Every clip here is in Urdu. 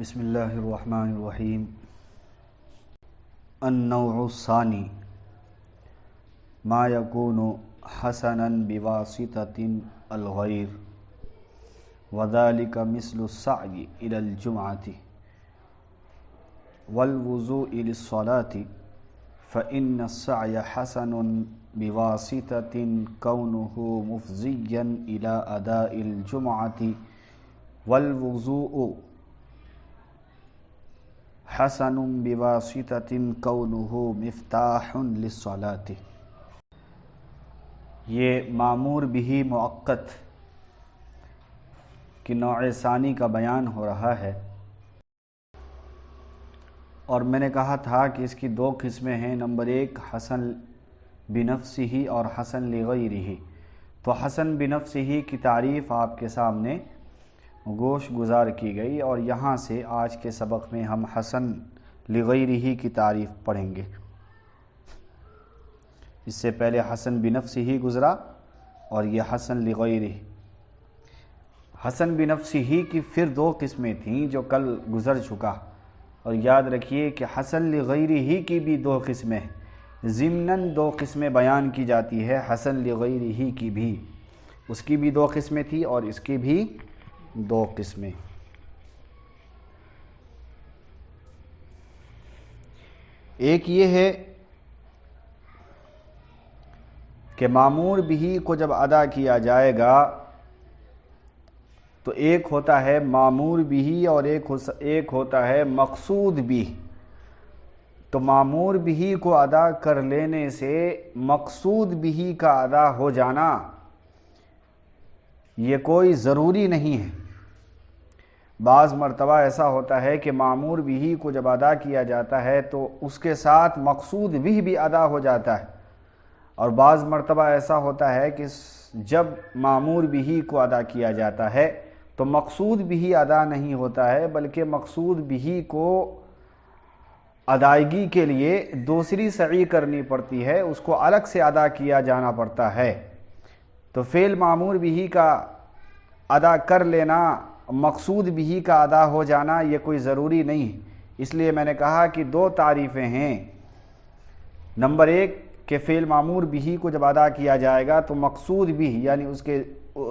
بسم اللہ الرحمن الرحیم۔ النوع الثانی ما یکون حسنا بواسطة الغیر وذلك مثل السعی الی الجمعة والوضوء للصلاة فإن السعی حسن بواسطة كونه مفضیا إلى أداء الجمعة والوضوء حسن بواسطة كونه مفتاح للصلاة۔ یہ معمور بھی مؤقت کی نوع ثانی کا بیان ہو رہا ہے، اور میں نے کہا تھا کہ اس کی دو قسمیں ہیں۔ نمبر ایک حسن بنفسہ اور حسن لغیرہ۔ تو حسن بنفسہ کی تعریف آپ کے سامنے گوش گزار کی گئی، اور یہاں سے آج کے سبق میں ہم حسن لغیرہ کی تعریف پڑھیں گے۔ اس سے پہلے حسن بنفسہ گزرا اور یہ حسن لغیرہ۔ حسن بنفسہ کی پھر دو قسمیں تھیں جو کل گزر چکا، اور یاد رکھیے کہ حسن لغیرہ کی بھی دو قسمیں ہیں، ضمناً دو قسمیں بیان کی جاتی ہے حسن لغیرہ کی بھی۔ اس کی بھی دو قسمیں تھیں اور اس کی بھی دو قسمیں۔ ایک یہ ہے کہ معمور بھی کو جب ادا کیا جائے گا تو ایک ہوتا ہے معمور بھی اور ایک ہوتا ہے مقصود بھی۔ تو معمور بھی کو ادا کر لینے سے مقصود بھی کا ادا ہو جانا یہ کوئی ضروری نہیں ہے۔ بعض مرتبہ ایسا ہوتا ہے کہ معمور بھی کو جب ادا کیا جاتا ہے تو اس کے ساتھ مقصود بھی ادا ہو جاتا ہے، اور بعض مرتبہ ایسا ہوتا ہے کہ جب معمور بھی کو ادا کیا جاتا ہے تو مقصود بھی ادا نہیں ہوتا ہے، بلکہ مقصود بھی کو ادائیگی کے لیے دوسری سعی کرنی پڑتی ہے، اس کو الگ سے ادا کیا جانا پڑتا ہے۔ تو فعل معمور بھی کا ادا کر لینا، مقصود بھی کا ادا ہو جانا یہ کوئی ضروری نہیں۔ اس لیے میں نے کہا کہ دو تعریفیں ہیں۔ نمبر ایک کہ فعل معمور بھی کو جب ادا کیا جائے گا تو مقصود بھی یعنی اس کے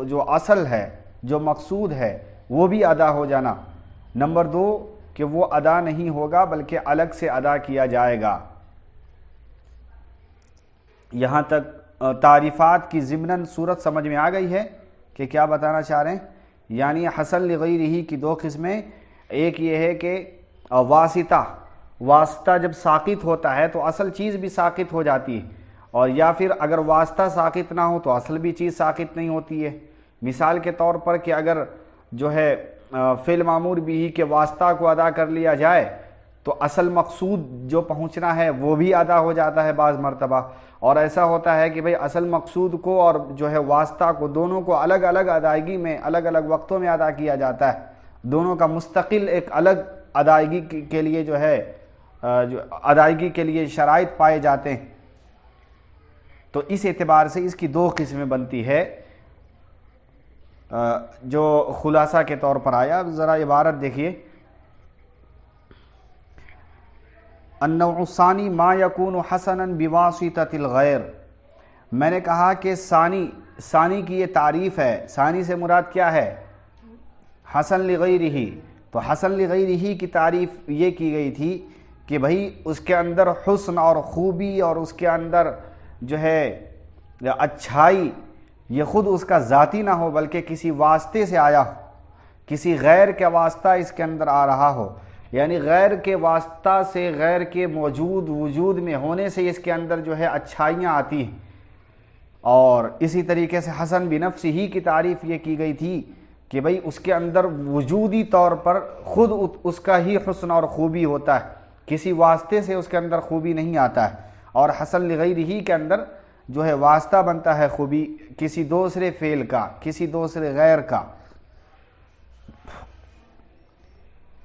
جو اصل ہے، جو مقصود ہے وہ بھی ادا ہو جانا۔ نمبر دو کہ وہ ادا نہیں ہوگا بلکہ الگ سے ادا کیا جائے گا۔ یہاں تک تعریفات کی ضمناً صورت سمجھ میں آ گئی ہے کہ کیا بتانا چاہ رہے ہیں؟ یعنی حسن لغیرہ کی دو قسمیں، ایک یہ ہے کہ واسطہ جب ساقط ہوتا ہے تو اصل چیز بھی ساقط ہو جاتی ہے، اور یا پھر اگر واسطہ ساقط نہ ہو تو اصل بھی چیز ساقط نہیں ہوتی ہے۔ مثال کے طور پر کہ اگر جو ہے فعل معمور بھی کے واسطہ کو ادا کر لیا جائے تو اصل مقصود جو پہنچنا ہے وہ بھی ادا ہو جاتا ہے بعض مرتبہ، اور ایسا ہوتا ہے کہ بھئی اصل مقصود کو اور جو ہے واسطہ کو دونوں کو الگ الگ ادائیگی میں الگ الگ وقتوں میں ادا کیا جاتا ہے، دونوں کا مستقل ایک الگ ادائیگی کے لیے جو ہے جو ادائیگی کے لیے شرائط پائے جاتے ہیں۔ تو اس اعتبار سے اس کی دو قسمیں بنتی ہے جو خلاصہ کے طور پر آیا۔ ذرا عبارت دیکھیے، النوع الثانی ما یکون حسنا بواسطة الغیر۔ میں نے کہا کہ ثانی کی یہ تعریف ہے۔ ثانی سے مراد کیا ہے؟ حسن لغیرہ۔ تو حسن لغیرہ کی تعریف یہ کی گئی تھی کہ بھئی اس کے اندر حسن اور خوبی اور اس کے اندر جو ہے اچھائی یہ خود اس کا ذاتی نہ ہو بلکہ کسی واسطے سے آیا ہو، کسی غیر کے واسطہ اس کے اندر آ رہا ہو، یعنی غیر کے واسطہ سے، غیر کے وجود میں ہونے سے اس کے اندر جو ہے اچھائیاں آتی ہیں۔ اور اسی طریقے سے حسن بنفسہ کی تعریف یہ کی گئی تھی کہ بھئی اس کے اندر وجودی طور پر خود اس کا ہی حسن اور خوبی ہوتا ہے، کسی واسطے سے اس کے اندر خوبی نہیں آتا ہے۔ اور حسن لغیرہ کے اندر جو ہے واسطہ بنتا ہے خوبی کسی دوسرے فعل کا، کسی دوسرے غیر کا۔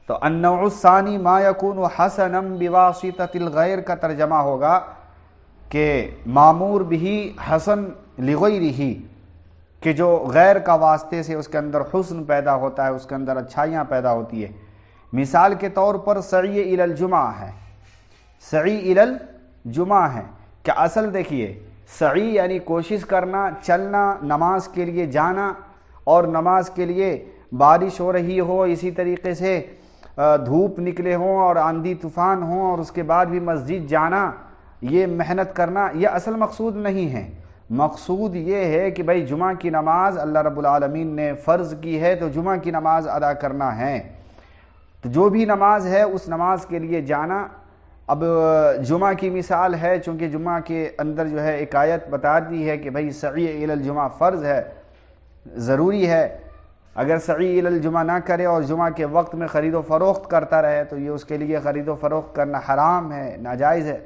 تو النوع الثانی ما یکون حسنا بواسطة الغیر کا ترجمہ ہوگا کہ معمور بھی حسن لغیرہ کہ جو غیر کا واسطے سے اس کے اندر حسن پیدا ہوتا ہے، اس کے اندر اچھائیاں پیدا ہوتی ہے، مثال کے طور پر سعی الی الجمعہ ہے، سعی الی الجمعہ ہے کہ اصل دیکھیے سعی یعنی کوشش کرنا، چلنا، نماز کے لیے جانا، اور نماز کے لیے بارش ہو رہی ہو، اسی طریقے سے دھوپ نکلے ہوں اور آندھی طوفان ہوں اور اس کے بعد بھی مسجد جانا، یہ محنت کرنا، یہ اصل مقصود نہیں ہے۔ مقصود یہ ہے کہ بھائی جمعہ کی نماز اللہ رب العالمین نے فرض کی ہے تو جمعہ کی نماز ادا کرنا ہے، تو جو بھی نماز ہے اس نماز کے لیے جانا۔ اب جمعہ کی مثال ہے، چونکہ جمعہ کے اندر جو ہے ایک آیت بتا دی ہے کہ بھائی سعی الی الجمعہ فرض ہے، ضروری ہے، اگر سعی الی الجمعہ نہ کرے اور جمعہ کے وقت میں خرید و فروخت کرتا رہے تو یہ اس کے لیے خرید و فروخت کرنا حرام ہے، ناجائز ہے۔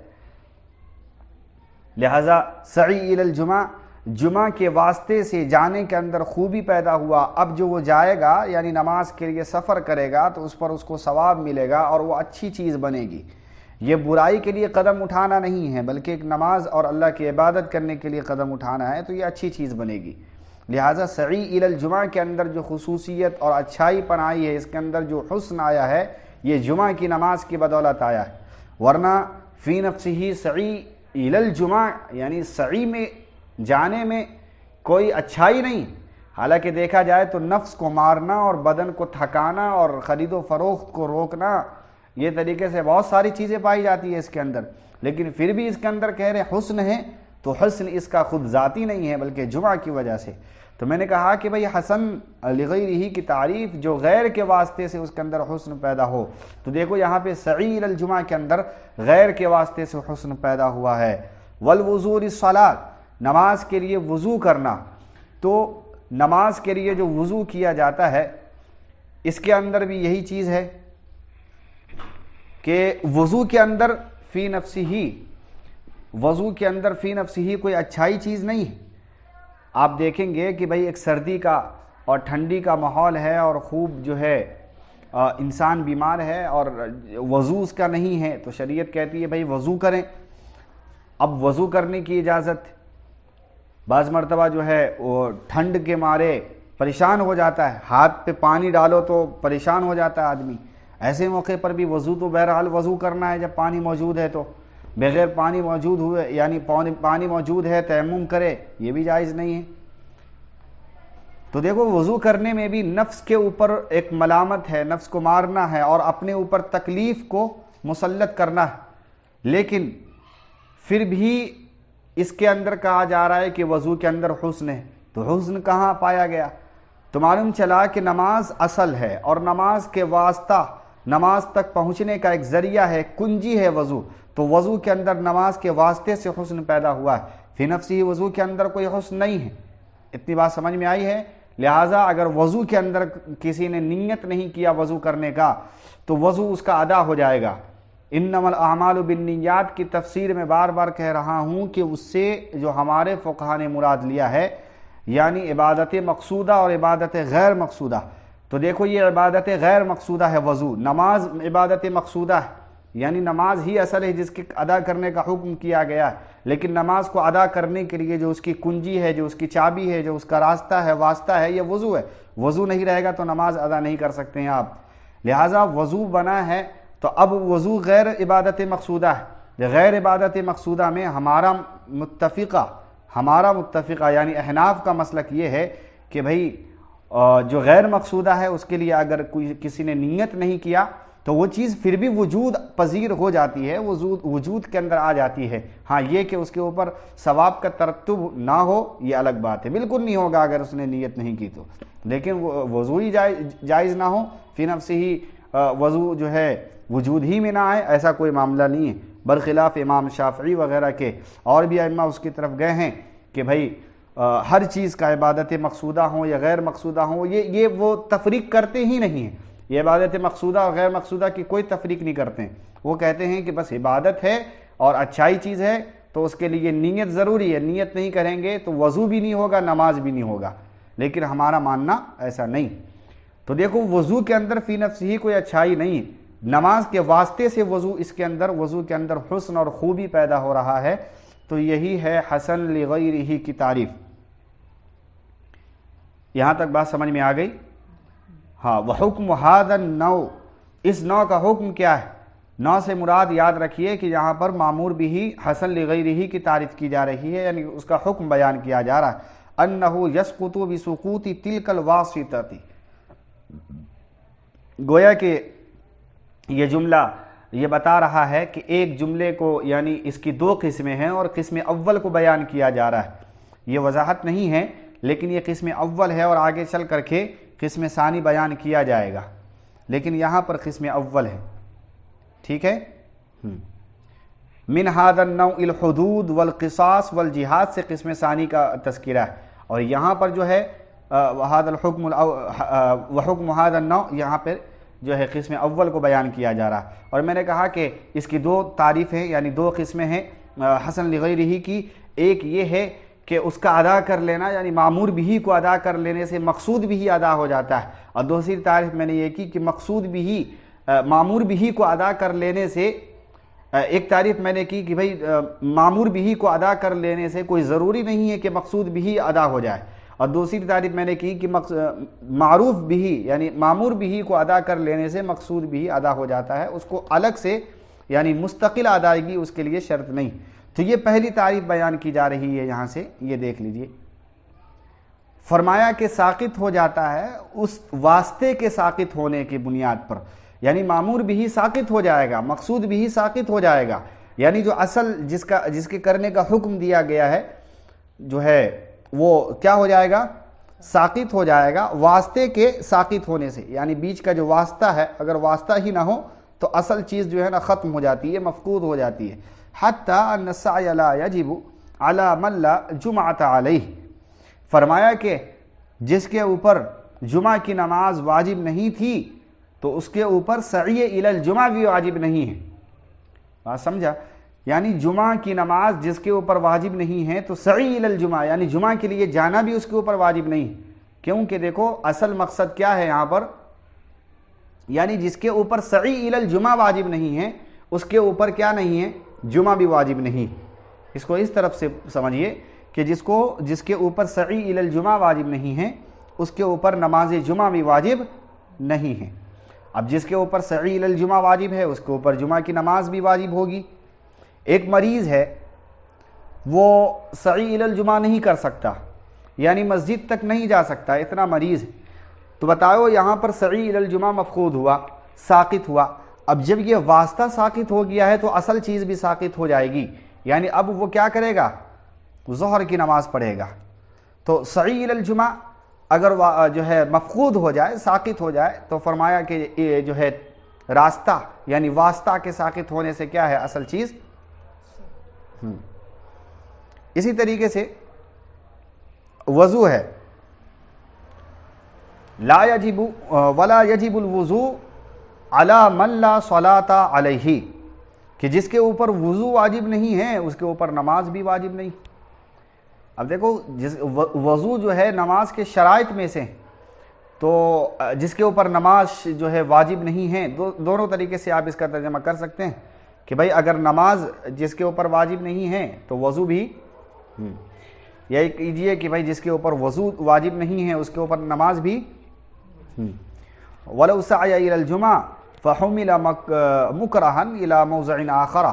لہذا سعی الی الجمعہ، جمعہ کے واسطے سے جانے کے اندر خوبی پیدا ہوا، اب جو وہ جائے گا یعنی نماز کے لیے سفر کرے گا تو اس پر اس کو ثواب ملے گا اور وہ اچھی چیز بنے گی۔ یہ برائی کے لیے قدم اٹھانا نہیں ہے بلکہ ایک نماز اور اللہ کی عبادت کرنے کے لیے قدم اٹھانا ہے، تو یہ اچھی چیز بنے گی۔ لہٰذا سعی الی الجمعہ کے اندر جو خصوصیت اور اچھائی پن آئی ہے، اس کے اندر جو حسن آیا ہے، یہ جمعہ کی نماز کی بدولت آیا ہے، ورنہ فی نفسہ سعی الی الجمعہ یعنی سعی میں جانے میں کوئی اچھائی نہیں۔ حالانکہ دیکھا جائے تو نفس کو مارنا اور بدن کو تھکانا اور خرید و فروخت کو روکنا، یہ طریقے سے بہت ساری چیزیں پائی جاتی ہے اس کے اندر، لیکن پھر بھی اس کے اندر کہہ رہے حسن ہے، تو حسن اس کا خود ذاتی نہیں ہے بلکہ جمعہ کی وجہ سے۔ تو میں نے کہا کہ بھئی حسن لغیرہ کی تعریف جو غیر کے واسطے سے اس کے اندر حسن پیدا ہو، تو دیکھو یہاں پہ سعی الی الجمعہ کے اندر غیر کے واسطے سے حسن پیدا ہوا ہے۔ والوضوء للصلاۃ، نماز کے لیے وضو کرنا، تو نماز کے لیے جو وضو کیا جاتا ہے اس کے اندر بھی یہی چیز ہے کہ وضو کے اندر فی نفسہ، وضو کے اندر فی نفسہ کوئی اچھائی چیز نہیں ہے۔ آپ دیکھیں گے کہ بھئی ایک سردی کا اور ٹھنڈی کا ماحول ہے اور خوب جو ہے انسان بیمار ہے اور وضو اس کا نہیں ہے، تو شریعت کہتی ہے بھئی وضو کریں۔ اب وضو کرنے کی اجازت، بعض مرتبہ جو ہے وہ ٹھنڈ کے مارے پریشان ہو جاتا ہے، ہاتھ پہ پانی ڈالو تو پریشان ہو جاتا ہے آدمی، ایسے موقع پر بھی وضو تو بہرحال وضو کرنا ہے جب پانی موجود ہے، تو بغیر پانی موجود ہوئے یعنی پانی موجود ہے تیمم کرے، یہ بھی جائز نہیں ہے۔ تو دیکھو وضو کرنے میں بھی نفس کے اوپر ایک ملامت ہے، نفس کو مارنا ہے اور اپنے اوپر تکلیف کو مسلط کرنا ہے، لیکن پھر بھی اس کے اندر کہا جا رہا ہے کہ وضو کے اندر حسن ہے، تو حسن کہاں پایا گیا؟ تو معلوم چلا کہ نماز اصل ہے اور نماز کے واسطہ، نماز تک پہنچنے کا ایک ذریعہ ہے، کنجی ہے وضو، تو وضو کے اندر نماز کے واسطے سے حسن پیدا ہوا ہے، فی نفسی وضو کے اندر کوئی حسن نہیں ہے۔ اتنی بات سمجھ میں آئی ہے؟ لہٰذا اگر وضو کے اندر کسی نے نیت نہیں کیا وضو کرنے کا تو وضو اس کا ادا ہو جائے گا۔ انما الاعمال بالنیات کی تفسیر میں بار بار کہہ رہا ہوں کہ اس سے جو ہمارے فقہا نے مراد لیا ہے یعنی عبادت مقصودہ اور عبادت غیر مقصودہ، تو دیکھو یہ عبادت غیر مقصودہ ہے وضو، نماز عبادت مقصودہ ہے، یعنی نماز ہی اصل ہے جس کے ادا کرنے کا حکم کیا گیا ہے، لیکن نماز کو ادا کرنے کے لیے جو اس کی کنجی ہے، جو اس کی چابی ہے، جو اس کا راستہ ہے، واسطہ ہے، یہ وضو ہے۔ وضو نہیں رہے گا تو نماز ادا نہیں کر سکتے ہیں آپ، لہٰذا وضو بنا ہے تو اب وضو غیر عبادت مقصودہ ہے۔ غیر عبادت مقصودہ میں ہمارا متفقہ یعنی احناف کا مسلک یہ ہے کہ بھئی جو غیر مقصودہ ہے اس کے لیے اگر کسی نے نیت نہیں کیا تو وہ چیز پھر بھی وجود پذیر ہو جاتی ہے، وجود کے اندر آ جاتی ہے۔ ہاں یہ کہ اس کے اوپر ثواب کا ترتب نہ ہو یہ الگ بات ہے، بالکل نہیں ہوگا اگر اس نے نیت نہیں کی تو، لیکن وضو ہی جائز نہ ہو، فی نفسہ ہی وضو جو ہے وجود ہی میں نہ آئے، ایسا کوئی معاملہ نہیں ہے، برخلاف امام شافعی وغیرہ کے، اور بھی ائمہ اس کی طرف گئے ہیں کہ بھئی ہر چیز کا عبادت مقصودہ ہوں یا غیر مقصودہ ہوں، یہ وہ تفریق کرتے ہی نہیں ہیں، یہ عبادت مقصودہ اور غیر مقصودہ کی کوئی تفریق نہیں کرتے ہیں، وہ کہتے ہیں کہ بس عبادت ہے اور اچھائی چیز ہے تو اس کے لیے نیت ضروری ہے، نیت نہیں کریں گے تو وضو بھی نہیں ہوگا، نماز بھی نہیں ہوگا، لیکن ہمارا ماننا ایسا نہیں۔ تو دیکھو وضو کے اندر فی نفسہ ہی کوئی اچھائی نہیں ہے، نماز کے واسطے سے وضو کے اندر حسن اور خوبی پیدا ہو رہا ہے، تو یہی ہے حسن لغیرہ کی تعریف۔ یہاں تک بات سمجھ میں آ گئی؟ ہاں، وحکم ھذا النوع اس نوع کا حکم کیا ہے؟ نوع سے مراد یاد رکھیے کہ یہاں پر معمور بھی حسن لغیرہ کی تعریف کی جا رہی ہے، یعنی اس کا حکم بیان کیا جا رہا ہے۔ انہ یسقط بسقوط تلک الواسطہ، گویا کہ یہ جملہ یہ بتا رہا ہے کہ ایک جملے کو یعنی اس کی دو قسمیں ہیں اور قسم اول کو بیان کیا جا رہا ہے۔ یہ وضاحت نہیں ہے لیکن یہ قسم اول ہے اور آگے چل کر کے قسم ثانی بیان کیا جائے گا، لیکن یہاں پر قسم اول ہے، ٹھیک ہے۔ من هذا النوع الحدود والقصاص والجہاد سے قسم ثانی کا تذکرہ ہے، اور یہاں پر جو ہے هذا الحكم وحكم هذا النوع، یہاں پر جو ہے قسم اول کو بیان کیا جا رہا ہے۔ اور میں نے کہا کہ اس کی دو تعریفیں یعنی دو قسمیں ہیں حسن لغیرہ کی، ایک یہ ہے کہ اس کا ادا کر لینا یعنی معمور بھی کو ادا کر لینے سے مقصود بھی ادا ہو جاتا ہے، اور دوسری تعریف میں نے یہ کی کہ مقصود بھی معمور بھی کو ادا کر لینے سے، ایک تعریف میں نے کی کہ بھئی معمور بھی کو ادا کر لینے سے کوئی ضروری نہیں ہے کہ مقصود بھی ادا ہو جائے، اور دوسری تعریف میں نے کی کہ معروف بھی یعنی معمور بھی کو ادا کر لینے سے مقصود بھی ادا ہو جاتا ہے، اس کو الگ سے یعنی مستقل ادائیگی اس کے لیے شرط نہیں۔ تو یہ پہلی تعریف بیان کی جا رہی ہے، یہاں سے یہ دیکھ لیجئے، فرمایا کہ ساقط ہو جاتا ہے اس واسطے کے ساقط ہونے کی بنیاد پر، یعنی معمور بھی ساقط ہو جائے گا، مقصود بھی ساقط ہو جائے گا، یعنی جو اصل جس کے کرنے کا حکم دیا گیا ہے جو ہے وہ کیا ہو جائے گا؟ ساقط ہو جائے گا واسطے کے ساقط ہونے سے، یعنی بیچ کا جو واسطہ ہے اگر واسطہ ہی نہ ہو تو اصل چیز جو ہے نا ختم ہو جاتی ہے، مفقود ہو جاتی ہے۔ حتی ان السعی لا یجب علی من لا جمعۃ علیہ، فرمایا کہ جس کے اوپر جمعہ کی نماز واجب نہیں تھی تو اس کے اوپر سعی الی الجمعہ بھی واجب نہیں ہے، بات سمجھا؟ یعنی جمعہ کی نماز جس کے اوپر واجب نہیں ہے تو سعی الی الجمعہ یعنی جمعہ کے لیے جانا بھی اس کے اوپر واجب نہیں، کیونکہ دیکھو اصل مقصد کیا ہے یہاں پر، یعنی جس کے اوپر سعی الی الجمعہ واجب نہیں ہے اس کے اوپر کیا نہیں ہے؟ جمعہ بھی واجب نہیں۔ اس کو اس طرف سے سمجھیے کہ جس کے اوپر سعی الی الجمعہ واجب نہیں ہے اس کے اوپر نماز جمعہ بھی واجب نہیں ہے۔ اب جس کے اوپر سعی الی الجمعہ واجب ہے اس کے اوپر جمعہ کی نماز بھی واجب ہوگی۔ ایک مریض ہے وہ سعی الی الجمعہ نہیں کر سکتا، یعنی مسجد تک نہیں جا سکتا، اتنا مریض ہے، تو بتاؤ یہاں پر سعی الی الجمعہ مفقود ہوا، ساقط ہوا۔ اب جب یہ واسطہ ساقط ہو گیا ہے تو اصل چیز بھی ساقط ہو جائے گی، یعنی اب وہ کیا کرے گا؟ ظہر کی نماز پڑھے گا۔ تو سعی الی الجمعہ اگر جو ہے مفقود ہو جائے، ساقط ہو جائے، تو فرمایا کہ یہ جو ہے راستہ یعنی واسطہ کے ساقط ہونے سے کیا ہے؟ اصل چیز۔ اسی طریقے سے وضو ہے، لا یجب ولا یجب الوضوء علی من لا صلاۃ علیہ، کہ جس کے اوپر وضو واجب نہیں ہے اس کے اوپر نماز بھی واجب نہیں۔ اب دیکھو وضو جو ہے نماز کے شرائط میں سے، تو جس کے اوپر نماز جو ہے واجب نہیں ہے، دونوں طریقے سے آپ اس کا ترجمہ کر سکتے ہیں کہ بھائی اگر نماز جس کے اوپر واجب نہیں ہے تو وضو بھی، یہی کیجئے کہ بھائی جس کے اوپر وضو واجب نہیں ہے اس کے اوپر نماز بھی۔ وَلَوْ سَعَيَ إِلَى الْجُمْعَةِ فَحُمِلَ مُكْرَهًا إِلَى مَوْضِعٍ آخَرَ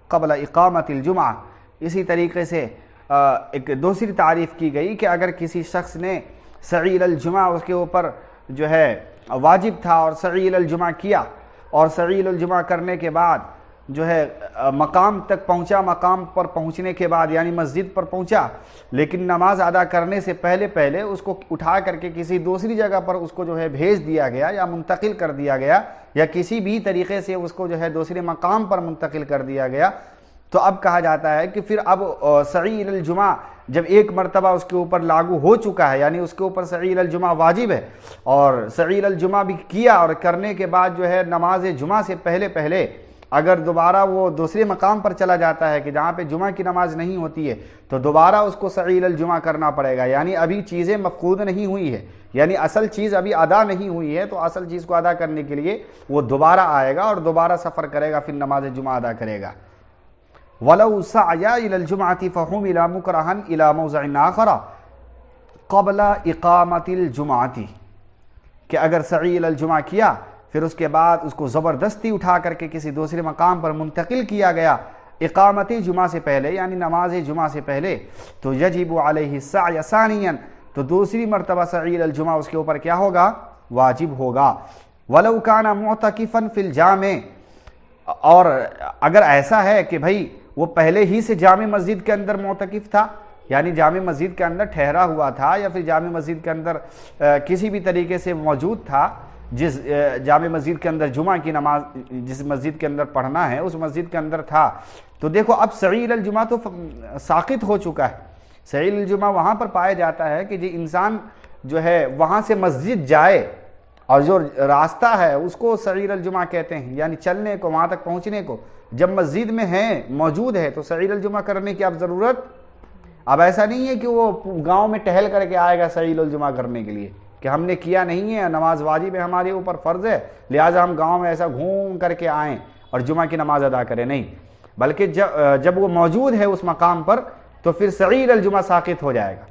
قَبْلَ إِقَامَةِ الْجُمْعَةِ، اسی طریقے سے ایک دوسری تعریف کی گئی کہ اگر کسی شخص نے سعی الی الجمعہ اس کے اوپر جو ہے واجب تھا اور سعی الی الجمعہ کیا، اور سعی الی الجمعہ کرنے کے بعد جو ہے مقام تک پہنچا، مقام پر پہنچنے کے بعد یعنی مسجد پر پہنچا، لیکن نماز ادا کرنے سے پہلے اس کو اٹھا کر کے کسی دوسری جگہ پر اس کو جو ہے بھیج دیا گیا یا منتقل کر دیا گیا، یا کسی بھی طریقے سے اس کو جو ہے دوسرے مقام پر منتقل کر دیا گیا، تو اب کہا جاتا ہے کہ پھر اب سعی الی الجمعہ جب ایک مرتبہ اس کے اوپر لاگو ہو چکا ہے، یعنی اس کے اوپر سعی الی الجمعہ واجب ہے اور سعی الی الجمعہ بھی کیا، اور کرنے کے بعد جو ہے نماز جمعہ سے پہلے اگر دوبارہ وہ دوسرے مقام پر چلا جاتا ہے کہ جہاں پہ جمعہ کی نماز نہیں ہوتی ہے تو دوبارہ اس کو سعی الی الجمعہ کرنا پڑے گا، یعنی ابھی چیزیں مفقود نہیں ہوئی ہے، یعنی اصل چیز ابھی ادا نہیں ہوئی ہے، تو اصل چیز کو ادا کرنے کے لیے وہ دوبارہ آئے گا اور دوبارہ سفر کرے گا، پھر نماز جمعہ ادا کرے گا۔ وَلَوْ سَعْيَ إِلَى الْجُمْعَةِ فَحُمِلَ مُكْرَهًا إِلَى مَوْضِعٍ آخَرَ قَبْلَ إِقَامَةِ الْجُمْعَةِ، کہ اگر سعی الی الجمعہ کیا پھر اس کے بعد اس کو زبردستی اٹھا کر کے کسی دوسرے مقام پر منتقل کیا گیا اقامت جمعہ سے پہلے، یعنی نماز جمعہ سے پہلے، تو یجب علیہ السعی ثانیا، تو دوسری مرتبہ سعی الجمعہ اس کے اوپر کیا ہوگا؟ واجب ہوگا۔ ولو کان معتکفا فی الجامع، اور اگر ایسا ہے کہ بھائی وہ پہلے ہی سے جامع مسجد کے اندر معتکف تھا، یعنی جامع مسجد کے اندر ٹھہرا ہوا تھا، یا پھر جامع مسجد کے اندر کسی بھی طریقے سے موجود تھا، جس جامع مسجد کے اندر جمعہ کی نماز جس مسجد کے اندر پڑھنا ہے اس مسجد کے اندر تھا، تو دیکھو اب سعی الجمعہ تو ساقط ہو چکا ہے۔ سعی الجمعہ وہاں پر پایا جاتا ہے کہ جی انسان جو ہے وہاں سے مسجد جائے، اور جو راستہ ہے اس کو سعی الجمعہ کہتے ہیں، یعنی چلنے کو، وہاں تک پہنچنے کو۔ جب مسجد میں ہے، موجود ہے، تو سعی الجمعہ کرنے کی اب ضرورت، اب ایسا نہیں ہے کہ وہ گاؤں میں ٹہل کر کے آئے گا سعی الجمعہ کرنے کے لیے کہ ہم نے کیا نہیں ہے، نماز واجب ہے ہمارے اوپر، فرض ہے، لہٰذا ہم گاؤں میں ایسا گھوم کر کے آئیں اور جمعہ کی نماز ادا کریں، نہیں، بلکہ جب وہ موجود ہے اس مقام پر تو پھر سعی الجمعہ ساقط ہو جائے گا،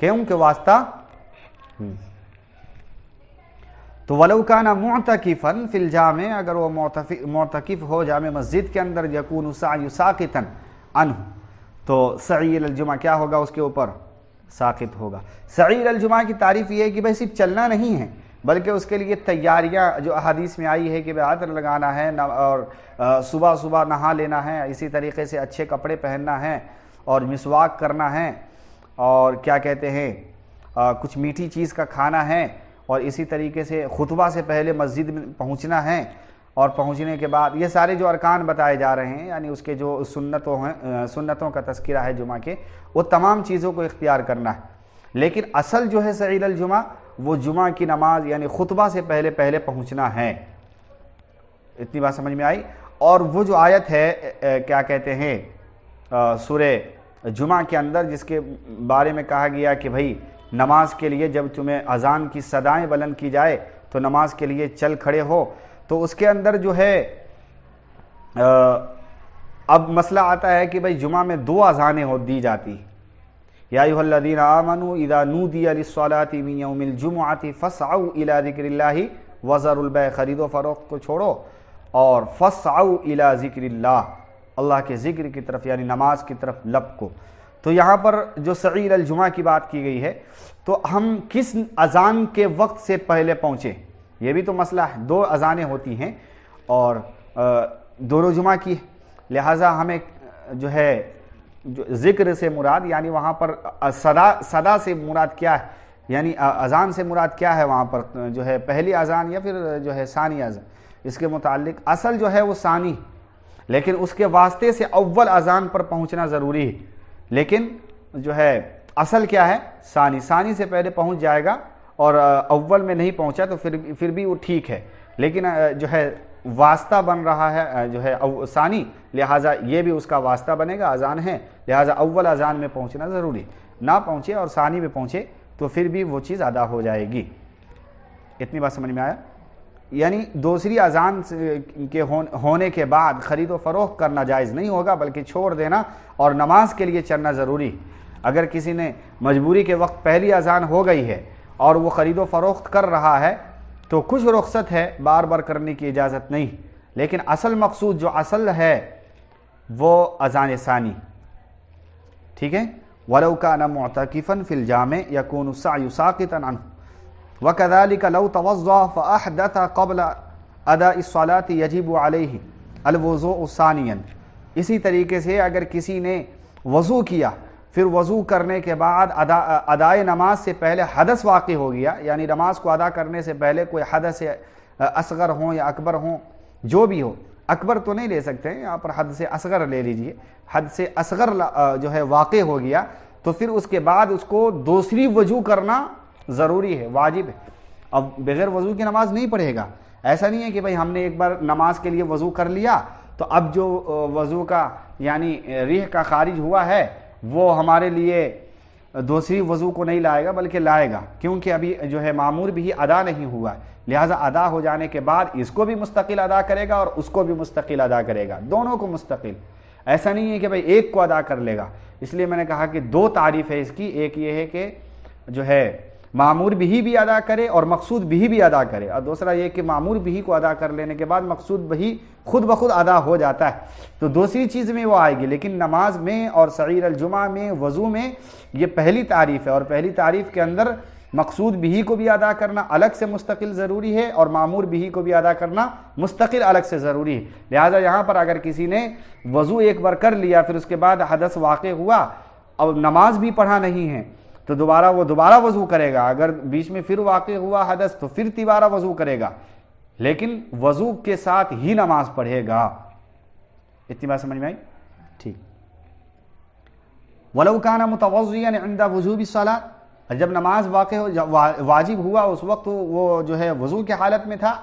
کیوں کہ واسطہ۔ تو ولو کان معتکفا فی الجامع، اگر وہ معتکف ہو جامع مسجد کے اندر، یکون السعی ساقطا عنہ، تو سعی الجمعہ کیا ہوگا؟ اس کے اوپر ساقط ہوگا۔ سعی الجمعہ کی تعریف یہ ہے کہ بھائی صرف چلنا نہیں ہے، بلکہ اس کے لیے تیاریاں جو احادیث میں آئی ہے کہ عطر لگانا ہے، اور صبح صبح نہا لینا ہے، اسی طریقے سے اچھے کپڑے پہننا ہے، اور مسواک کرنا ہے، اور کیا کہتے ہیں کچھ میٹھی چیز کا کھانا ہے، اور اسی طریقے سے خطبہ سے پہلے مسجد میں پہنچنا ہے، اور پہنچنے کے بعد یہ سارے جو ارکان بتائے جا رہے ہیں، یعنی اس کے جو سنتوں کا تذکرہ ہے جمعہ کے، وہ تمام چیزوں کو اختیار کرنا ہے۔ لیکن اصل جو ہے سعی الجمعہ وہ جمعہ کی نماز یعنی خطبہ سے پہلے پہنچنا ہے۔ اتنی بات سمجھ میں آئی؟ اور وہ جو آیت ہے کیا کہتے ہیں سورہ جمعہ کے اندر، جس کے بارے میں کہا گیا کہ بھائی نماز کے لیے جب تمہیں اذان کی صدائیں بلند کی جائے تو نماز کے لیے چل کھڑے ہو، تو اس کے اندر جو ہے اب مسئلہ آتا ہے کہ بھائی جمعہ میں 2 اذانیں دی جاتی، یا ایھا الذین آمنوا اذا نودی للصلاۃ من یوم الجمعۃ فاسعوا الی ذکر اللہ وذروا البیع، خرید و فروخت کو چھوڑو اور فاسعوا الی ذکر اللہ، اللہ کے ذکر کی طرف یعنی نماز کی طرف لب کو۔ تو یہاں پر جو سعی الجمعہ کی بات کی گئی ہے، تو ہم کس اذان کے وقت سے پہلے پہنچے، یہ بھی تو مسئلہ ہے۔ 2 اذانیں ہوتی ہیں اور دونوں جمعہ کی، لہٰذا ہمیں جو ہے ذکر سے مراد یعنی وہاں پر صدا سے مراد کیا ہے، یعنی اذان سے مراد کیا ہے وہاں پر، جو ہے پہلی اذان یا پھر جو ہے ثانی اذان، اس کے متعلق اصل جو ہے وہ ثانی، لیکن اس کے واسطے سے اول اذان پر پہنچنا ضروری ہے، لیکن جو ہے اصل کیا ہے؟ ثانی سے پہلے پہنچ جائے گا، اور اول میں نہیں پہنچا تو پھر بھی وہ ٹھیک ہے، لیکن جو ہے واسطہ بن رہا ہے جو ہے ثانی، لہٰذا یہ بھی اس کا واسطہ بنے گا، اذان ہے، لہٰذا اول اذان میں پہنچنا ضروری، نہ پہنچے اور ثانی میں پہنچے تو پھر بھی وہ چیز ادا ہو جائے گی۔ اتنی بات سمجھ میں آیا؟ یعنی دوسری اذان کے ہونے کے بعد خرید و فروخت کرنا جائز نہیں ہوگا، بلکہ چھوڑ دینا اور نماز کے لیے چلنا ضروری۔ اگر کسی نے مجبوری کے وقت پہلی اذان ہو گئی ہے اور وہ خرید و فروخت کر رہا ہے تو کچھ رخصت ہے، بار بار کرنے کی اجازت نہیں، لیکن اصل مقصود جو اصل ہے وہ اذان ثانی، ٹھیک ہے۔ وَلَوْ كَانَ مُعْتَكِفًا فِي الْجَامِعِ يَكُونُ السَّعْيُ سَاقِطًا عَنْهُ وَكَذَلِكَ لَوْ تَوَضَّأَ فَأَحْدَثَ قَبْلَ أَدَاءِ الصَّلَاةِ يَجِبُ عَلَيْهِ الْوُضُوءُ ثَانِيًا، اسی طریقے سے اگر کسی نے وضو کیا، پھر وضو کرنے کے بعد ادائے نماز سے پہلے حدث واقع ہو گیا، یعنی نماز کو ادا کرنے سے پہلے کوئی حدث اصغر ہوں یا اکبر ہوں، جو بھی ہو، اکبر تو نہیں لے سکتے ہیں یہاں پر، حدث اصغر لے لیجئے، حدث اصغر جو ہے واقع ہو گیا، تو پھر اس کے بعد اس کو دوسری وضو کرنا ضروری ہے، واجب ہے۔ اب بغیر وضو کی نماز نہیں پڑھے گا، ایسا نہیں ہے کہ بھائی ہم نے ایک بار نماز کے لیے وضو کر لیا تو اب جو وضو کا یعنی ریح کا خارج ہوا ہے وہ ہمارے لیے دوسری وضو کو نہیں لائے گا بلکہ لائے گا، کیونکہ ابھی جو ہے معمور بھی ادا نہیں ہوا ہے، لہٰذا ادا ہو جانے کے بعد اس کو بھی مستقل ادا کرے گا اور اس کو بھی مستقل ادا کرے گا، دونوں کو مستقل۔ ایسا نہیں ہے کہ بھائی ایک کو ادا کر لے گا، اس لیے میں نے کہا کہ 2 تعریف ہے اس کی، ایک یہ ہے کہ جو ہے معمور بھی ادا کرے اور مقصود بھی ادا کرے، اور دوسرا یہ کہ معمور بھی کو ادا کر لینے کے بعد مقصود بھی خود بخود ادا ہو جاتا ہے، تو دوسری چیز میں وہ آئے گی۔ لیکن نماز میں اور سعیر الجمعہ میں، وضو میں، یہ پہلی تعریف ہے، اور پہلی تعریف کے اندر مقصود بھی کو بھی ادا کرنا الگ سے مستقل ضروری ہے، اور معمور بھی کو بھی ادا کرنا مستقل الگ سے ضروری ہے۔ لہٰذا یہاں پر اگر کسی نے وضو ایک بار کر لیا، پھر اس کے بعد حدث واقع ہوا اور نماز بھی پڑھا نہیں ہے، تو دوبارہ وضو کرے گا۔ اگر بیچ میں پھر واقع ہوا حدث تو پھر دوبارہ وضو کرے گا، لیکن وضو کے ساتھ ہی نماز پڑھے گا۔ اتنی بات سمجھ میں آئی؟ ٹھیک۔ وَلَوْ كَانَ مُتَوَضِّئًا عِنْدَ وُجُوبِ الصَّلَاةِ، جب نماز واجب ہوا اس وقت وہ جو ہے وضو کی حالت میں تھا،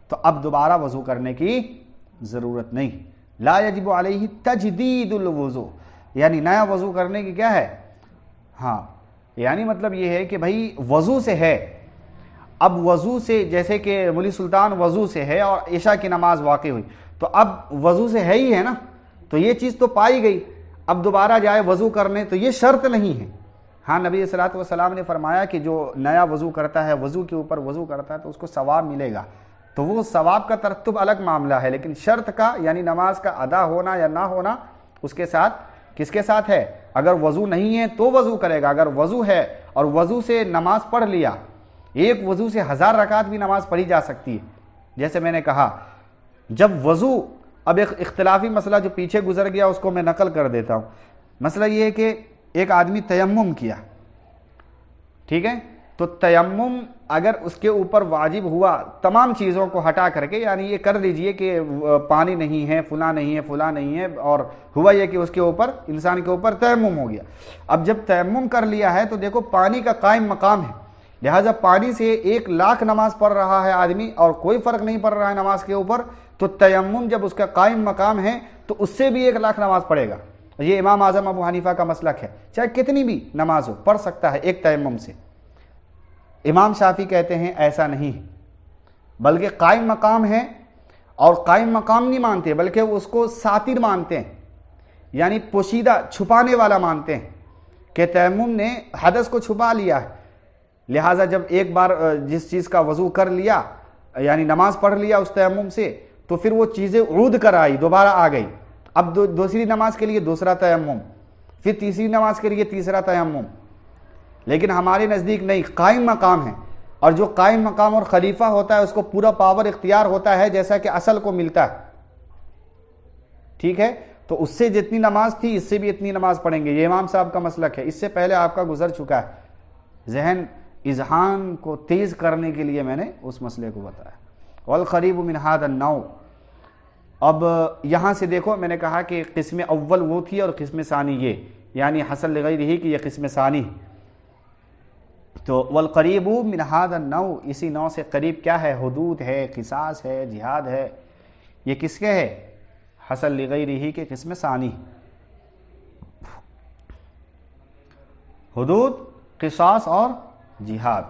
تو اب دوبارہ وضو کرنے کی ضرورت نہیں۔ لا يجب علیہ تجدید الوضو، یعنی نیا وضو کرنے کی کیا ہے؟ ہاں، یعنی مطلب یہ ہے کہ بھائی وضو سے ہے، اب وضو سے، جیسے کہ مولی سلطان وضو سے ہے اور عشاء کی نماز واقع ہوئی، تو اب وضو سے ہے ہی ہے نا، تو یہ چیز تو پائی گئی، اب دوبارہ جائے وضو کرنے تو یہ شرط نہیں ہے۔ ہاں، نبی صلی اللہ علیہ وسلم نے فرمایا کہ جو نیا وضو کرتا ہے، وضو کے اوپر وضو کرتا ہے، تو اس کو ثواب ملے گا، تو وہ ثواب کا ترتب الگ معاملہ ہے، لیکن شرط کا یعنی نماز کا ادا ہونا یا نہ ہونا اس کے ساتھ، کس کے ساتھ ہے؟ اگر وضو نہیں ہے تو وضو کرے گا، اگر وضو ہے اور وضو سے نماز پڑھ لیا، ایک وضو سے 1000 رکعت بھی نماز پڑھی جا سکتی ہے۔ جیسے میں نے کہا، جب وضو، اب ایک اختلافی مسئلہ جو پیچھے گزر گیا اس کو میں نقل کر دیتا ہوں۔ مسئلہ یہ ہے کہ ایک آدمی تیمم کیا، ٹھیک ہے، تو تیمم اگر اس کے اوپر واجب ہوا تمام چیزوں کو ہٹا کر کے، یعنی یہ کر لیجئے کہ پانی نہیں ہے، فلاں نہیں ہے، فلاں نہیں ہے، اور ہوا یہ کہ اس کے اوپر، انسان کے اوپر تیمم ہو گیا۔ اب جب تیمم کر لیا ہے تو دیکھو پانی کا قائم مقام ہے، لہٰذا پانی سے 1,00,000 نماز پڑھ رہا ہے آدمی اور کوئی فرق نہیں پڑ رہا ہے نماز کے اوپر، تو تیمم جب اس کا قائم مقام ہے تو اس سے بھی 1,00,000 نماز پڑھے گا۔ یہ امام اعظم ابو حنیفہ کا مسلک ہے، چاہے کتنی بھی نماز ہو پڑھ سکتا ہے ایک تیمم سے۔ امام شافعی کہتے ہیں ایسا نہیں، بلکہ قائم مقام ہے، اور قائم مقام نہیں مانتے بلکہ اس کو ساتر مانتے ہیں، یعنی پوشیدہ، چھپانے والا مانتے ہیں، کہ تیمم نے حدث کو چھپا لیا ہے، لہٰذا جب ایک بار جس چیز کا وضو کر لیا، یعنی نماز پڑھ لیا اس تیمم سے، تو پھر وہ چیزیں عود کر آئی، دوبارہ آ گئی، اب دوسری نماز کے لیے دوسرا تیمم، پھر تیسری نماز کے لیے تیسرا تیمم۔ لیکن ہمارے نزدیک نہیں، قائم مقام ہے، اور جو قائم مقام اور خلیفہ ہوتا ہے اس کو پورا پاور اختیار ہوتا ہے جیسا کہ اصل کو ملتا ہے، ٹھیک ہے، تو اس سے جتنی نماز تھی اس سے بھی اتنی نماز پڑھیں گے، یہ امام صاحب کا مسلک ہے، اس سے پہلے آپ کا گزر چکا ہے، ذہن اذہان کو تیز کرنے کے لیے میں نے اس مسئلے کو بتایا۔ والقریب من ھذا النوع، اب یہاں سے دیکھو میں نے کہا کہ قسم اول وہ تھی اور قسم ثانی یہ، یعنی حصل لغیرہ کی یہ قسم ثانی، تو والقریب من ھذا النوع، اسی نوع سے قریب کیا ہے؟ حدود ہے، قصاص ہے، جہاد ہے، یہ کس کے ہے؟ حصل لغیرہ کے قسم ثانی، حدود، قصاص اور جہاد۔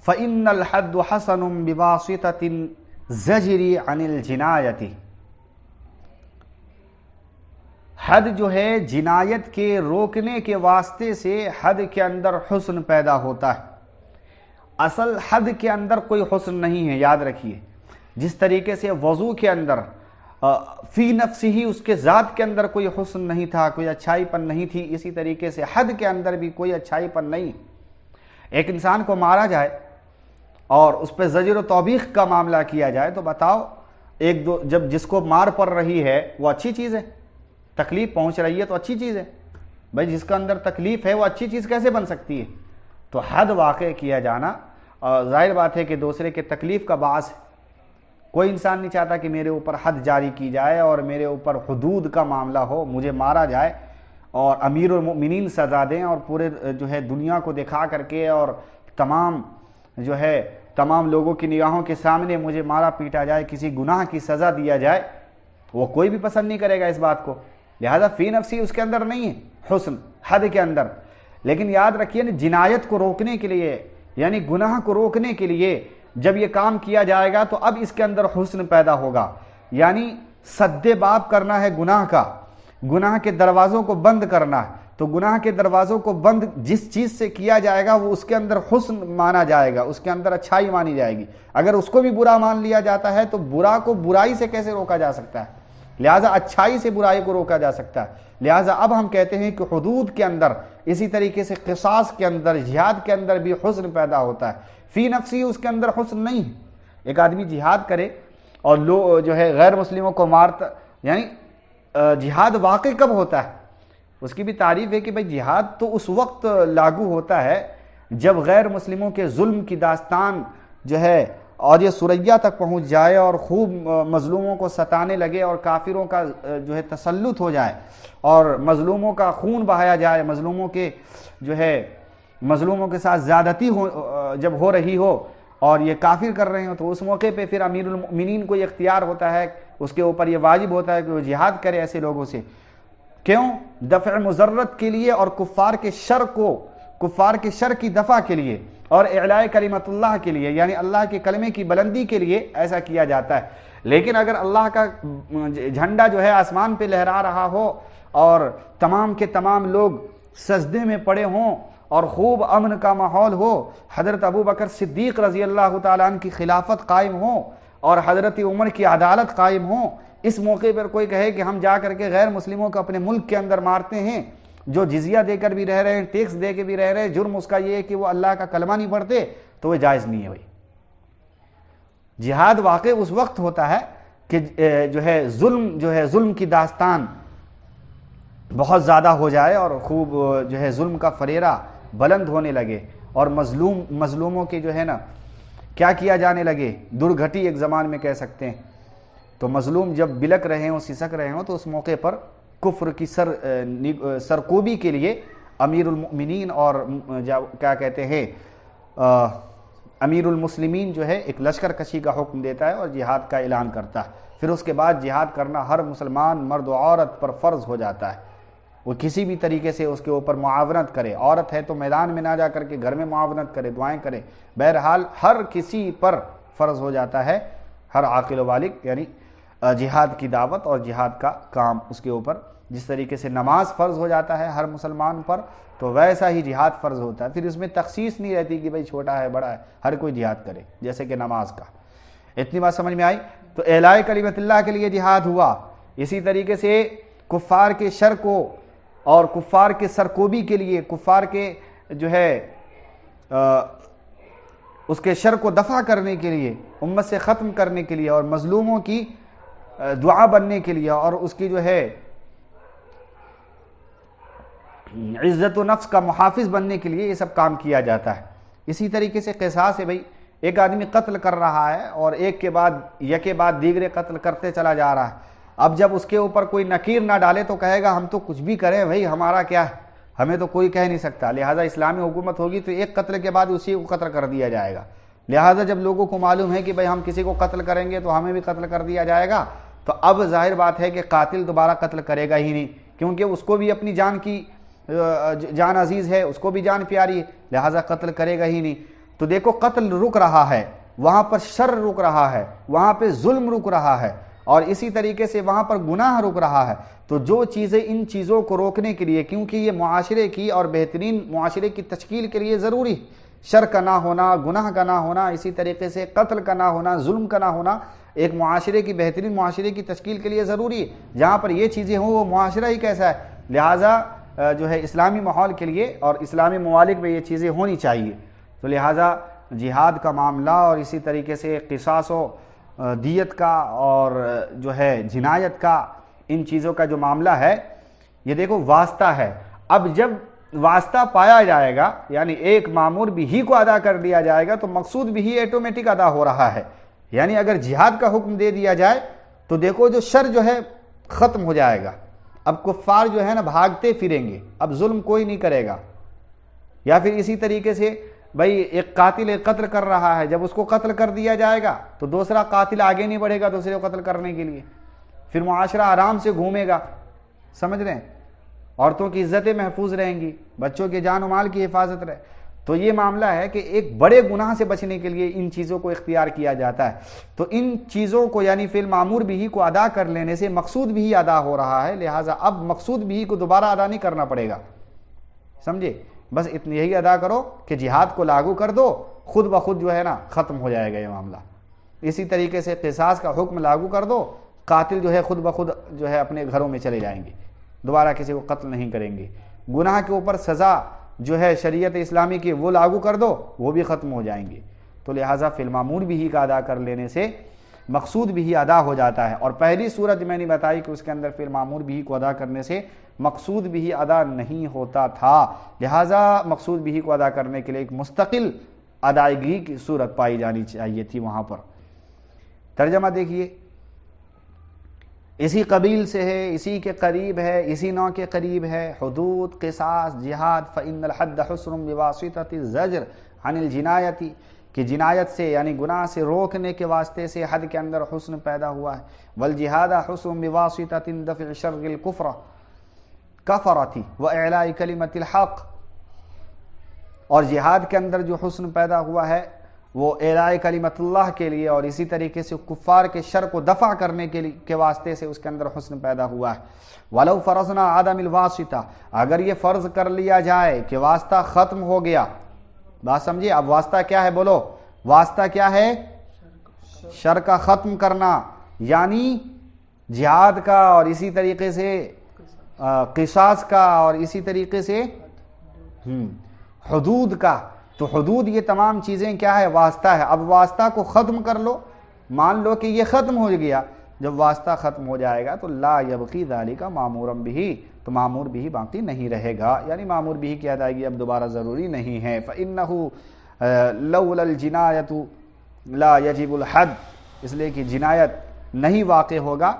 فَإِنَّ الْحَدُّ حَسَنٌ بِوَاسِطَةِ الزَّجْرِ عَنِ الْجِنَایَةِ، حد جو ہے جنایت کے روکنے کے واسطے سے حد کے اندر حسن پیدا ہوتا ہے، اصل حد کے اندر کوئی حسن نہیں ہے، یاد رکھیے، جس طریقے سے وضو کے اندر فی نفسی ہی اس کے ذات کے اندر کوئی حسن نہیں تھا، کوئی اچھائی پن نہیں تھی، اسی طریقے سے حد کے اندر بھی کوئی اچھائی پن نہیں۔ ایک انسان کو مارا جائے اور اس پہ زجر و توبیخ کا معاملہ کیا جائے تو بتاؤ، جب جس کو مار پڑ رہی ہے وہ اچھی چیز ہے، تکلیف پہنچ رہی ہے تو اچھی چیز ہے، بھائی جس کا اندر تکلیف ہے وہ اچھی چیز کیسے بن سکتی ہے؟ تو حد واقع کیا جانا ظاہر بات ہے کہ دوسرے کے تکلیف کا باعث ہے، کوئی انسان نہیں چاہتا کہ میرے اوپر حد جاری کی جائے اور میرے اوپر حدود کا معاملہ ہو، مجھے مارا جائے اور امیر المؤمنین سزا دیں اور پورے جو ہے دنیا کو دکھا کر کے اور تمام لوگوں کی نگاہوں کے سامنے مجھے مارا پیٹا جائے، کسی گناہ کی سزا دیا جائے، وہ کوئی بھی پسند نہیں کرے گا اس بات کو، لہذا فی نفسی اس کے اندر نہیں ہے حسن، حد کے اندر۔ لیکن یاد رکھیے نا، جنایت کو روکنے کے لیے، یعنی گناہ کو روکنے کے لیے جب یہ کام کیا جائے گا تو اب اس کے اندر حسن پیدا ہوگا، یعنی سد باب کرنا ہے گناہ کا، گناہ کے دروازوں کو بند کرنا ہے، تو گناہ کے دروازوں کو بند جس چیز سے کیا جائے گا وہ اس کے اندر حسن مانا جائے گا، اس کے اندر اچھائی مانی جائے گی۔ اگر اس کو بھی برا مان لیا جاتا ہے تو برا کو برائی سے کیسے روکا جا سکتا ہے؟ لہٰذا اچھائی سے برائی کو روکا جا سکتا ہے۔ لہٰذا اب ہم کہتے ہیں کہ حدود کے اندر، اسی طریقے سے قصاص کے اندر، جہاد کے اندر بھی حسن پیدا ہوتا ہے۔ فی نفسی اس کے اندر حسن نہیں ہے۔ ایک آدمی جہاد کرے اور جو ہے غیر مسلموں کو مارتا، یعنی جہاد واقع کب ہوتا ہے؟ اس کی بھی تعریف ہے کہ بھئی جہاد تو اس وقت لاگو ہوتا ہے جب غیر مسلموں کے ظلم کی داستان جو ہے اور یہ ثریا تک پہنچ جائے اور خوب مظلوموں کو ستانے لگے اور کافروں کا جو ہے تسلط ہو جائے اور مظلوموں کا خون بہایا جائے، مظلوموں کے ساتھ زیادتی جب ہو رہی ہو اور یہ کافر کر رہے ہوں، تو اس موقع پہ پھر امیر المؤمنین کو یہ اختیار ہوتا ہے، اس کے اوپر یہ واجب ہوتا ہے کہ وہ جہاد کرے ایسے لوگوں سے۔ کیوں؟ دفع مضرت کے لیے اور کفار کے شر کی دفع کے لیے اور اعلاء کلمت اللہ کے لیے، یعنی اللہ کے کلمے کی بلندی کے لیے ایسا کیا جاتا ہے۔ لیکن اگر اللہ کا جھنڈا جو ہے آسمان پہ لہرا رہا ہو اور تمام کے تمام لوگ سجدے میں پڑے ہوں اور خوب امن کا ماحول ہو، حضرت ابوبکر صدیق رضی اللہ تعالیٰ عنہ کی خلافت قائم ہو اور حضرت عمر کی عدالت قائم ہو، اس موقع پر کوئی کہے کہ ہم جا کر کے غیر مسلموں کو اپنے ملک کے اندر مارتے ہیں، جو جزیہ دے کر بھی رہ رہے ہیں، ٹیکس دے کے بھی رہ رہے ہیں، جرم اس کا یہ ہے کہ وہ اللہ کا کلمہ نہیں پڑھتے، تو وہ جائز نہیں ہے۔ بھائی جہاد واقع اس وقت ہوتا ہے کہ ظلم کی داستان بہت زیادہ ہو جائے اور خوب جو ہے ظلم کا فریرہ بلند ہونے لگے اور مظلوموں کے جو ہے نا کیا کیا جانے لگے، درگھٹی ایک زمان میں کہہ سکتے ہیں۔ تو مظلوم جب بلک رہے ہوں، سسک رہے ہوں، تو اس موقع پر کفر کی سرکوبی کے لیے امیر المؤمنین اور کیا کہتے ہیں امیر المسلمین جو ہے ایک لشکر کشی کا حکم دیتا ہے اور جہاد کا اعلان کرتا ہے۔ پھر اس کے بعد جہاد کرنا ہر مسلمان مرد و عورت پر فرض ہو جاتا ہے، وہ کسی بھی طریقے سے اس کے اوپر معاونت کرے، عورت ہے تو میدان میں نہ جا کر کے گھر میں معاونت کرے، دعائیں کرے، بہرحال ہر کسی پر فرض ہو جاتا ہے، ہر عاقل و بالغ، یعنی جہاد کی دعوت اور جہاد کا کام اس کے اوپر، جس طریقے سے نماز فرض ہو جاتا ہے ہر مسلمان پر، تو ویسا ہی جہاد فرض ہوتا ہے۔ پھر اس میں تخصیص نہیں رہتی کہ بھئی چھوٹا ہے بڑا ہے، ہر کوئی جہاد کرے، جیسے کہ نماز کا۔ اتنی بات سمجھ میں آئی؟ تو اعلاء کلمت اللہ کے لیے جہاد ہوا، اسی طریقے سے کفار کے شر کو اور کفار کے سرکوبی کے لیے، کفار کے جو ہے اس کے شر کو دفع کرنے کے لیے، امت سے ختم کرنے کے لیے اور مظلوموں کی دعا بننے کے لیے اور اس کی جو ہے عزت و نفس کا محافظ بننے کے لیے یہ سب کام کیا جاتا ہے۔ اسی طریقے سے قصاص ہے، بھئی ایک آدمی قتل کر رہا ہے اور ایک کے بعد دیگرے قتل کرتے چلا جا رہا ہے، اب جب اس کے اوپر کوئی نکیر نہ ڈالے تو کہے گا ہم تو کچھ بھی کریں بھئی، ہمارا کیا ہے، ہمیں تو کوئی کہہ نہیں سکتا۔ لہٰذا اسلامی حکومت ہوگی تو ایک قتل کے بعد اسی کو قتل کر دیا جائے گا۔ لہٰذا جب لوگوں کو معلوم ہے کہ بھئی ہم کسی کو قتل کریں گے تو ہمیں بھی قتل کر دیا جائے گا، تو اب ظاہر بات ہے کہ قاتل دوبارہ قتل کرے گا ہی نہیں، کیونکہ اس کو بھی اپنی جان عزیز ہے، اس کو بھی جان پیاری ہے، لہٰذا قتل کرے گا ہی نہیں۔ تو دیکھو قتل رک رہا ہے، وہاں پر شر رک رہا ہے، وہاں پہ ظلم رک رہا ہے اور اسی طریقے سے وہاں پر گناہ رک رہا ہے۔ تو جو چیزیں ان چیزوں کو روکنے کے لیے، کیونکہ یہ معاشرے کی اور بہترین معاشرے کی تشکیل کے لیے ضروری، شر کا نہ ہونا، گناہ کا نہ ہونا، اسی طریقے سے قتل کا نہ ہونا، ظلم کا نہ ہونا، ایک معاشرے کی بہترین معاشرے کی تشکیل کے لیے ضروری ہے۔ جہاں پر یہ چیزیں ہوں وہ معاشرہ ہی کیسا ہے، لہٰذا جو ہے اسلامی ماحول کے لیے اور اسلامی ممالک میں یہ چیزیں ہونی چاہیے۔ تو لہٰذا جہاد کا معاملہ اور اسی طریقے سے قصاص و دیت کا اور جو ہے جنایت کا، ان چیزوں کا جو معاملہ ہے، یہ دیکھو واسطہ ہے۔ اب جب واسطہ پایا جائے گا، یعنی ایک مامور بھی ہی کو ادا کر دیا جائے گا، تو مقصود بھی ہی ایٹومیٹک ادا ہو رہا ہے۔ یعنی اگر جہاد کا حکم دے دیا جائے تو دیکھو جو شر جو ہے ختم ہو جائے گا، اب کفار جو ہے نا بھاگتے پھریں گے، اب ظلم کوئی نہیں کرے گا۔ یا پھر اسی طریقے سے بھائی ایک قاتل ایک قتل کر رہا ہے، جب اس کو قتل کر دیا جائے گا تو دوسرا قاتل آگے نہیں بڑھے گا دوسرے کو قتل کرنے کے لیے، پھر معاشرہ آرام سے گھومے گا، سمجھ رہے ہیں، عورتوں کی عزتیں محفوظ رہیں گی، بچوں کے جان و مال کی حفاظت رہے۔ تو یہ معاملہ ہے کہ ایک بڑے گناہ سے بچنے کے لیے ان چیزوں کو اختیار کیا جاتا ہے. تو ان چیزوں کو یعنی فعل معمور بھی کو ادا کر لینے سے مقصود بھی ادا ہو رہا ہے, لہٰذا اب مقصود بھی کو دوبارہ ادا نہیں کرنا پڑے گا, سمجھے؟ بس اتنی یہی ادا کرو کہ جہاد کو لاگو کر دو, خود بخود جو ہے نا ختم ہو جائے گا یہ معاملہ. اسی طریقے سے قصاص کا حکم لاگو کر دو, قاتل جو ہے خود بخود جو ہے اپنے گھروں میں چلے جائیں گے, دوبارہ کسی کو قتل نہیں کریں گے. گناہ کے اوپر سزا جو ہے شریعت اسلامی کی وہ لاگو کر دو, وہ بھی ختم ہو جائیں گے. تو لہٰذا فی المعمول بھی کا ادا کر لینے سے مقصود بھی ادا ہو جاتا ہے. اور پہلی صورت میں نے بتائی کہ اس کے اندر فی المعمول بھی کو ادا کرنے سے مقصود بھی ادا نہیں ہوتا تھا, لہٰذا مقصود بھی کو ادا کرنے کے لیے ایک مستقل ادائیگی کی صورت پائی جانی چاہیے تھی وہاں پر. ترجمہ دیکھیے, اسی قبیل سے ہے, اسی کے قریب ہے, اسی نوع کے قریب ہے. حدود, قصاص, جہاد. فإن الحد حصر بواسطة الزجر عن الجنایتی, کہ جنایت سے یعنی گناہ سے روکنے کے واسطے سے حد کے اندر حسن پیدا ہوا ہے. والجہاد حصر بواسطة دفع شر الكفر کفرتی واعلاء کلمۃ الحق, اور جہاد کے اندر جو حسن پیدا ہوا ہے وہ اعلاء کلمت اللہ کے لیے, اور اسی طریقے سے کفار کے شر کو دفع کرنے کے واسطے سے اس کے اندر حسن پیدا ہوا ہے. ولو فرضنا عدم الواسطہ, اگر یہ فرض کر لیا جائے کہ واسطہ ختم ہو گیا, بات سمجھے؟ اب واسطہ کیا ہے, بولو واسطہ کیا ہے؟ شر کا ختم کرنا, یعنی جہاد کا, اور اسی طریقے سے قصاص کا, اور اسی طریقے سے حدود کا. تو حدود یہ تمام چیزیں کیا ہے؟ واسطہ ہے. اب واسطہ کو ختم کر لو, مان لو کہ یہ ختم ہو گیا. جب واسطہ ختم ہو جائے گا تو لا یبقی ذالک مامورا بہ, تو معمور بھی باقی نہیں رہے گا, یعنی معمور بھی کی ادائیگی اب دوبارہ ضروری نہیں ہے. فإنہ لولا الجنایۃ لا یجب الحد, اس لیے کہ جنایت نہیں واقع ہوگا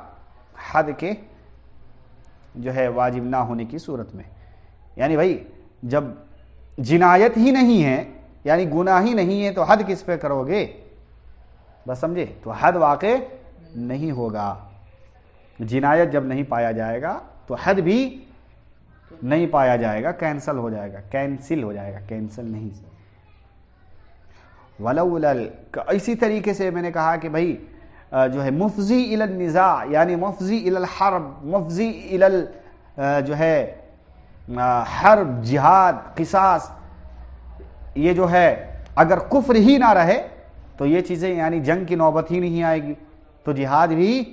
حد کے جو ہے واجب نہ ہونے کی صورت میں. یعنی بھائی جب جنایت ہی نہیں ہے, یعنی گناہ ہی نہیں ہے, تو حد کس پہ کرو گے؟ بس سمجھے؟ تو حد واقع نہیں ہوگا. جنایت جب نہیں پایا جائے گا تو حد بھی نہیں پایا جائے گا, کینسل ہو جائے گا, کینسل ہو جائے گا, کینسل نہیں. ولولا, اسی طریقے سے میں نے کہا کہ بھائی جو ہے مفضی الی النزاع, یعنی مفضی الی الحرب, مفضی الی جو ہے حرب, جہاد, قصاص, یہ جو ہے اگر کفر ہی نہ رہے تو یہ چیزیں یعنی جنگ کی نوبت ہی نہیں آئے گی, تو جہاد بھی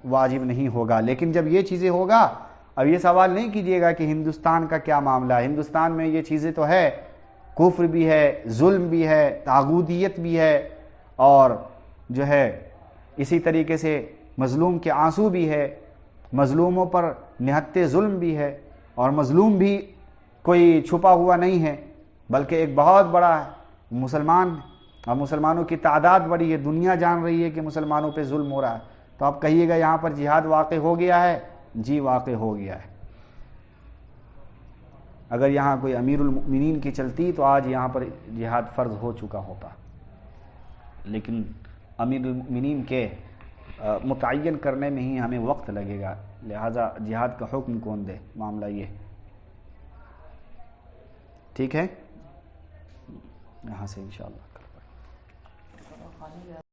واجب نہیں ہوگا. لیکن جب یہ چیزیں ہوگا, اب یہ سوال نہیں کیجئے گا کہ ہندوستان کا کیا معاملہ ہے, ہندوستان میں یہ چیزیں تو ہے, کفر بھی ہے, ظلم بھی ہے, طاغوتیت بھی ہے, اور جو ہے اسی طریقے سے مظلوم کے آنسو بھی ہے, مظلوموں پر نہت ظلم بھی ہے, اور مظلوم بھی کوئی چھپا ہوا نہیں ہے بلکہ ایک بہت بڑا مسلمان, اور مسلمانوں کی تعداد بڑی ہے, دنیا جان رہی ہے کہ مسلمانوں پہ ظلم ہو رہا ہے. تو آپ کہیے گا یہاں پر جہاد واقع ہو گیا ہے؟ جی واقع ہو گیا ہے. اگر یہاں کوئی امیر المؤمنین کی چلتی تو آج یہاں پر جہاد فرض ہو چکا ہوتا, لیکن امیر المؤمنین کے متعین کرنے میں ہی ہمیں وقت لگے گا, لہذا جہاد کا حکم کون دے, معاملہ یہ. ٹھیک ہے, یہاں سے انشاءاللہ.